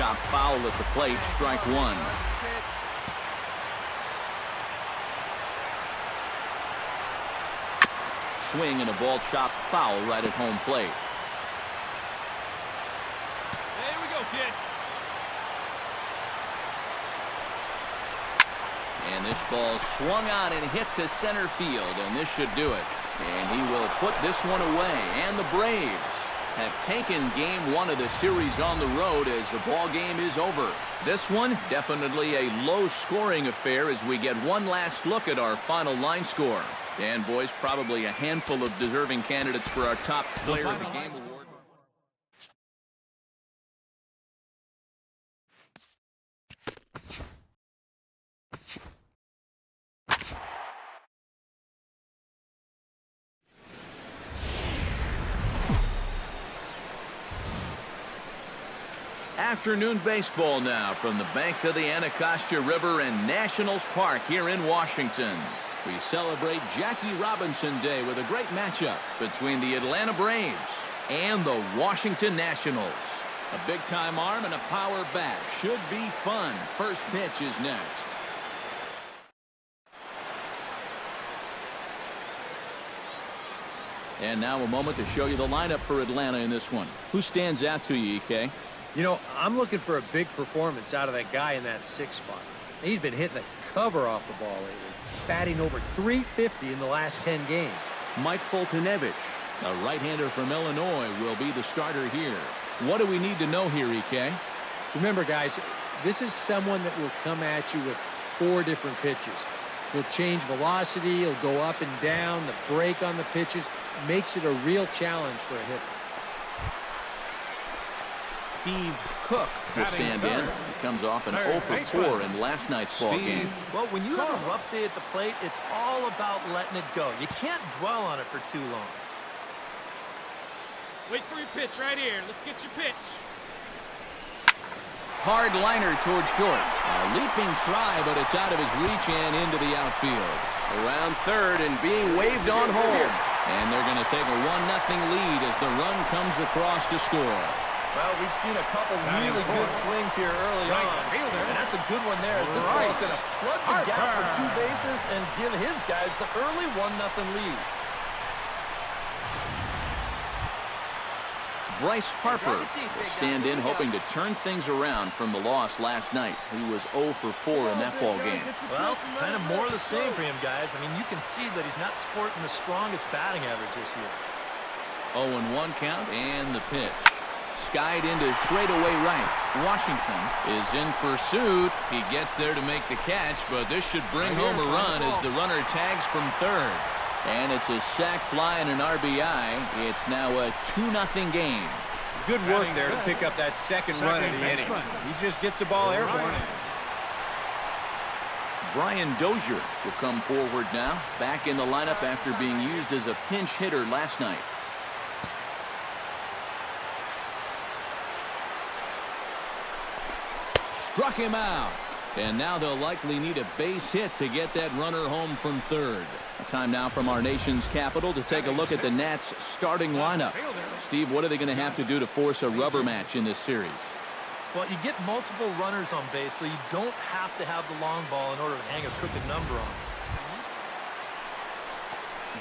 chop foul at the plate, strike one. Swing and a ball chopped foul right at home plate. There we go, kid. And this ball swung on and hit to center field, and this should do it. And he will put this one away. And the Braves have taken game one of the series on the road as the ball game is over. This one definitely a low-scoring affair as we get one last look at our final line score. And boys, probably a handful of deserving candidates for our top player of the game award. Afternoon baseball now from the banks of the Anacostia River and Nationals Park here in Washington. We celebrate Jackie Robinson Day with a great matchup between the Atlanta Braves and the Washington Nationals. A big-time arm and a power bat. Should be fun. First pitch is next. And now a moment to show you the lineup for Atlanta in this one. Who stands out to you, EK? You know, I'm looking for a big performance out of that guy in that 6th spot. He's been hitting the cover off the ball lately, batting over .350 in the last 10 games. Mike Foltynewicz, a right-hander from Illinois, will be the starter here. What do we need to know here, EK? Remember, guys, this is someone that will come at you with 4 different pitches. He'll change velocity, he'll go up and down, the break on the pitches makes it a real challenge for a hitter. Steve Cook will stand in. He comes off an 0 for 4 in last night's ball game. Well, when you have a rough day at the plate, it's all about letting it go. You can't dwell on it for too long. Wait for your pitch right here. Let's get your pitch. Hard liner toward short. A leaping try, but it's out of his reach and into the outfield. Around third and being waved on home. And they're going to take a 1-0 lead as the run comes across to score. Well, we've seen a couple really good swings here early on, and that's a good one there as this ball is going to plug the gap for 2 bases and give his guys the early 1-0 lead. Bryce Harper will stand in hoping to turn things around from the loss last night. He was 0 for 4 in that ball game. Well, kind of more of the same for him, guys. I mean, you can see that he's not sporting the strongest batting average this year. 0-1 count and the pitch. Skied into straightaway right. Washington is in pursuit. He gets there to make the catch, but this should bring home a run as the runner tags from third. And it's a sac fly and an RBI. It's now a 2-0 game. Good work there to pick up that second run of the inning. He just gets the ball airborne. Brian Dozier will come forward now, back in the lineup after being used as a pinch hitter last night. Struck him out. And now they'll likely need a base hit to get that runner home from third. Time now from our nation's capital to take a look at the Nats starting lineup. Steve, what are they going to have to do to force a rubber match in this series? Well, you get multiple runners on base, so you don't have to have the long ball in order to hang a crooked number on.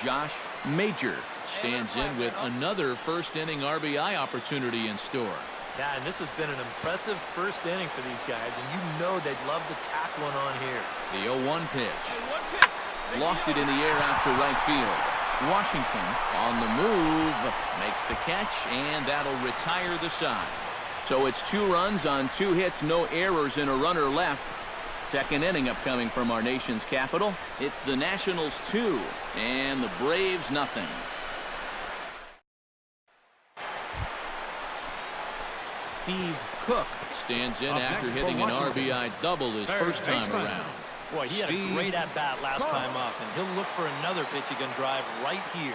Josh Major stands in with another first-inning RBI opportunity in store. Yeah, and this has been an impressive first inning for these guys, and you know they'd love to tack one on here. The 0-1 pitch. Lofted in the air out to right field. Washington on the move, makes the catch, and that'll retire the side. So it's 2 runs on 2 hits, no errors, and a runner left. Second inning upcoming from our nation's capital. It's the Nationals 2 and the Braves nothing. Steve Cook stands in after hitting an RBI double his first time around. Boy, he had a great at-bat last time up, and he'll look for another pitch he can drive right here.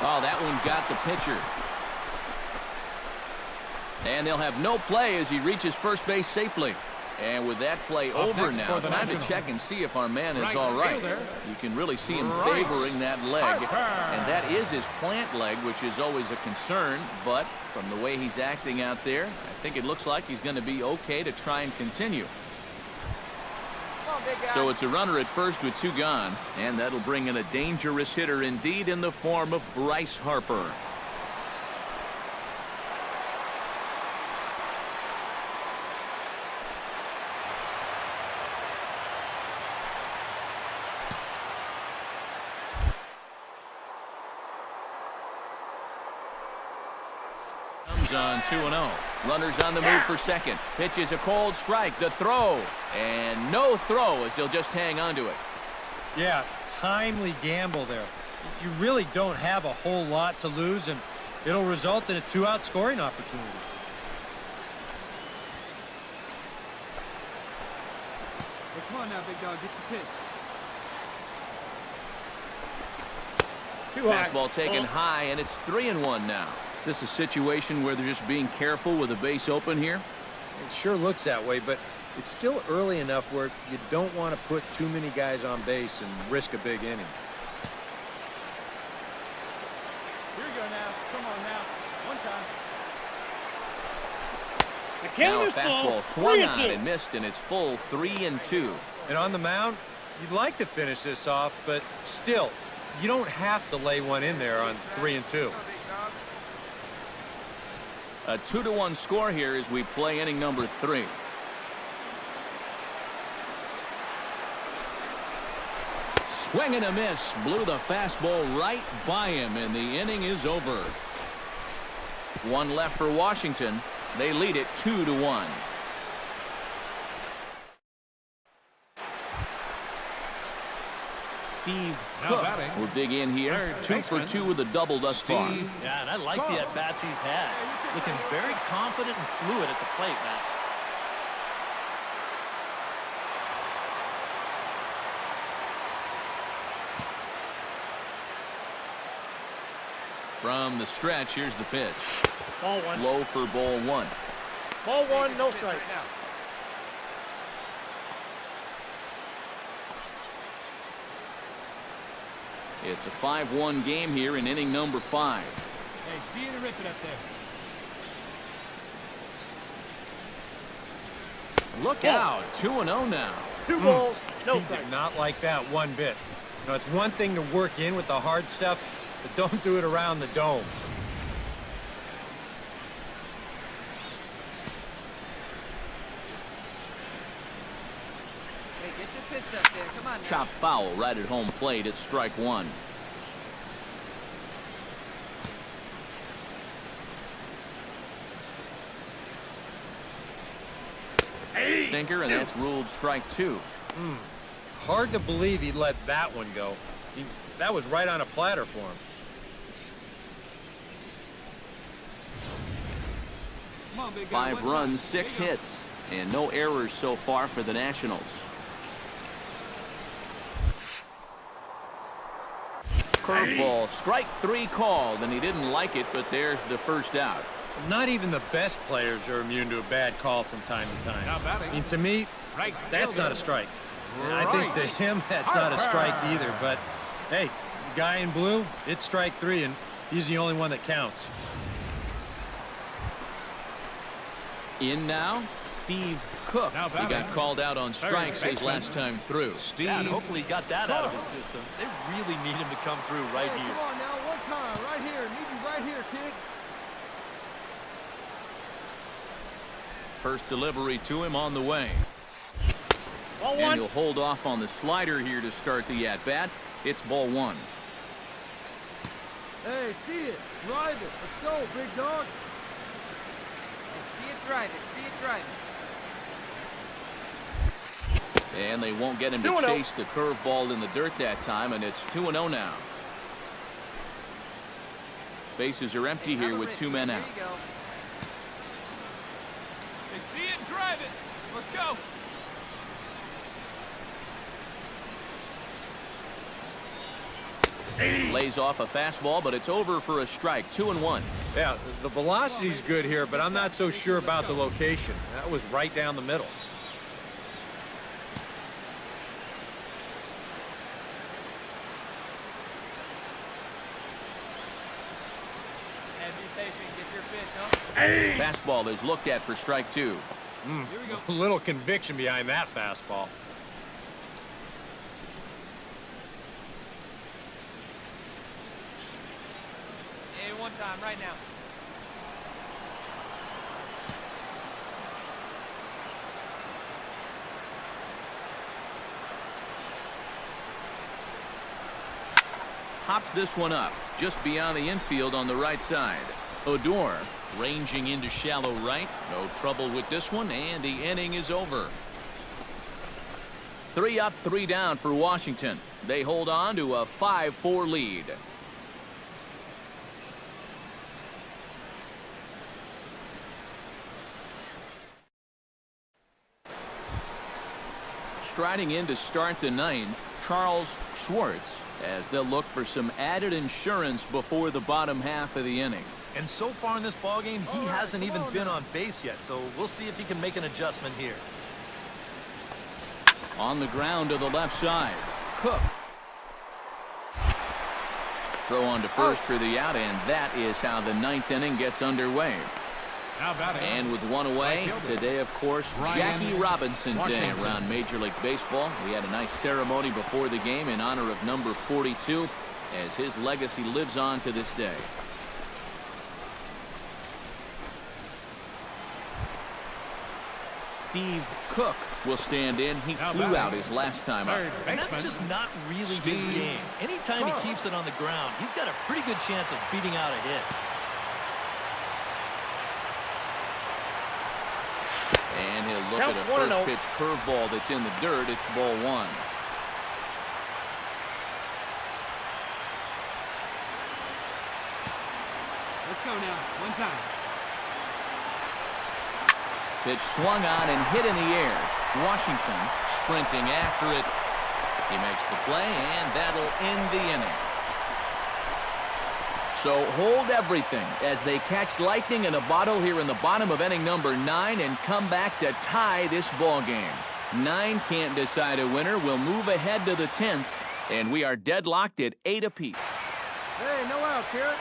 Oh, that one got the pitcher. And they'll have no play as he reaches first base safely. And with that play over now, time to check and see if our man is all right. You can really see him favoring that leg, and that is his plant leg, which is always a concern. But from the way he's acting out there, I think it looks like he's going to be okay to try and continue. So it's a runner at first with 2 gone, and that'll bring in a dangerous hitter indeed in the form of Bryce Harper. On 2-0. Runners on the move for second. Pitch is a cold strike. The throw. And no throw as they'll just hang on to it. Yeah, timely gamble there. You really don't have a whole lot to lose, and it'll result in a 2-out scoring opportunity. Hey, come on now, big dog. Get your pitch. Fastball taken high, and it's 3-1 now. Is this a situation where they're just being careful with a base open here? It sure looks that way, but it's still early enough where you don't want to put too many guys on base and risk a big inning. Here you go now. Come on now. One time. Now a fastball swung on and missed, and it's full 3-2. And on the mound, you'd like to finish this off, but still, you don't have to lay one in there on 3-2. A 2-1 score here as we play inning number 3. Swing and a miss. Blew the fastball right by him, and the inning is over. 1 left for Washington. They lead it 2-1. Steve Cook will dig in here. 2 for 2 with a double thus far. Yeah, and I like the at-bats he's had. Looking very confident and fluid at the plate, Matt. From the stretch, here's the pitch. Ball 1. Low for ball 1. Ball 1, no strike. It's a 5-1 game here in inning number 5. Hey, see you to rip it up there. Look out. 2-0 now. 2 balls, no He strike. did not like that one bit. You know, it's one thing to work in with the hard stuff, but don't do it around the dome. Hey, get your pitch up there. Come on now. Chop foul right at home plate. It's strike 1. Sinker, and that's ruled strike 2. Hard to believe he'd let that one go. That was right on a platter for him. Come on, big guy. 5 runs, 6 hits, and no errors so far for the Nationals. Curveball, strike 3 called, and he didn't like it, but there's the first out. Not even the best players are immune to a bad call from time to time. I mean, to me, that's not a strike. And I think to him, that's not a strike either. But, hey, the guy in blue, it's strike 3, and he's the only one that counts. In now, Steve Cook. He got called out on strikes his last time through. Yeah, and hopefully he got that out of his system. They really need him to come through right Hey, here. come on now, one time, right here. Need you right here, kid. First delivery to him on the way. Ball And 1. he'll hold off on the slider here to start the at-bat. It's ball 1. Hey, see it. Drive it. Let's go, big dog. Hey, see it drive it. See it drive it. And they won't get him to chase the curveball in the dirt that time, and it's 2-0 now. Bases are empty here with 2 men out. There you go. Hey, see it, drive it. Let's go. Lays off a fastball, but it's over for a strike. 2-1. Yeah, the velocity's good here, but I'm not so sure about the location. That was right down the middle. Fastball is looked at for strike 2. A little conviction behind that fastball. Hey, one time, right now. Hops this one up just beyond the infield on the right side. Odor ranging into shallow right. No trouble with this one, and the inning is over. 3 up, 3 down for Washington. They hold on to a 5-4 lead. Striding in to start the 9th, Charles Schwartz, as they'll look for some added insurance before the bottom half of the inning. And so far in this ballgame, he hasn't even been on base yet, so we'll see if he can make an adjustment here. On the ground to the left side, Cook. Throw on to first for the out, and that is how the 9th inning gets underway. And with one away, today, of course, Jackie Robinson Day around Major League Baseball. We had a nice ceremony before the game in honor of number 42, as his legacy lives on to this day. Steve Cook will stand in. He flew out his last time up. And that's just not really his game. Anytime he keeps it on the ground, he's got a pretty good chance of beating out a hit. And he'll look at a first pitch curveball that's in the dirt. It's ball 1. Let's go now. One time. Pitch swung on and hit in the air. Washington sprinting after it. He makes the play, and that'll end the inning. So hold everything as they catch lightning in a bottle here in the bottom of inning number 9 and come back to tie this ball game. 9 can't decide a winner. We'll move ahead to the 10th, and we are deadlocked at 8 apiece. Hey, no out, Garrett.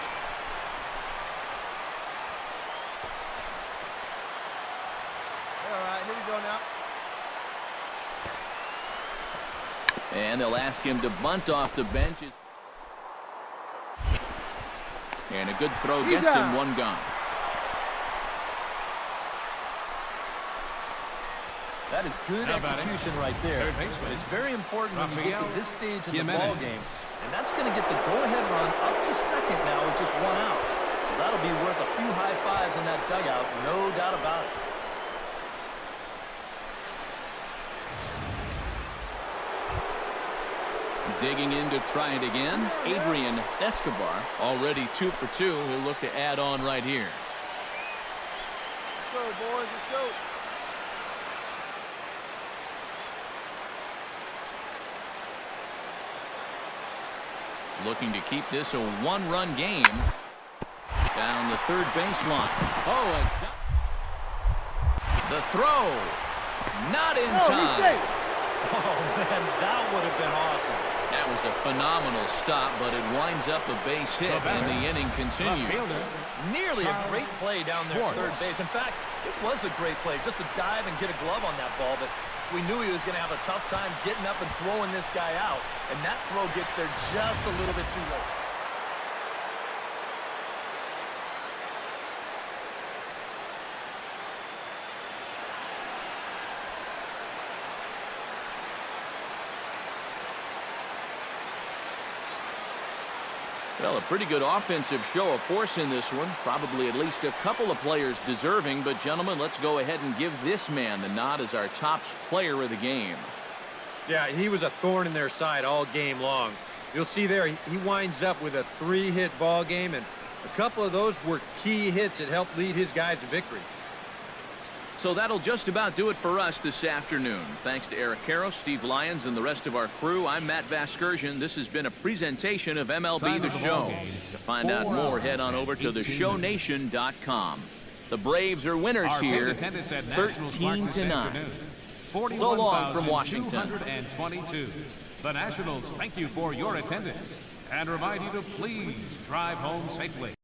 All right, here we go now. And they'll ask him to bunt off the bench. And a good throw gets him 1 gone. That is good execution right there. But it's very important when you get to this stage in the ball game. And that's going to get the go-ahead run up to second now with just 1 out. So that'll be worth a few high fives in that dugout, no doubt about it. Digging in to try it again, Adrian Escobar, already 2 for 2. He'll look to add on right here. Let's go, boys. Let's go. Looking to keep this a 1-run game. Down the third baseline. Oh, the throw. Not in time. Oh, man, that would have been awesome. That was a phenomenal stop, but it winds up a base hit, and the inning continues. Nearly a great play down there at third base. In fact, it was a great play just to dive and get a glove on that ball, but we knew he was going to have a tough time getting up and throwing this guy out, and that throw gets there just a little bit too late. Well, a pretty good offensive show of force in this one. Probably at least a couple of players deserving. But, gentlemen, let's go ahead and give this man the nod as our top player of the game. Yeah, he was a thorn in their side all game long. You'll see there, he winds up with a 3-hit ball game, and a couple of those were key hits that helped lead his guys to victory. So that'll just about do it for us this afternoon. Thanks to Eric Karros, Steve Lyons, and the rest of our crew. I'm Matt Vasgersian. This has been a presentation of MLB The Show. To find out more, head on over to theshownation.com. The Braves are winners here, 13-9. So long from Washington. The Nationals thank you for your attendance and remind you to please drive home safely.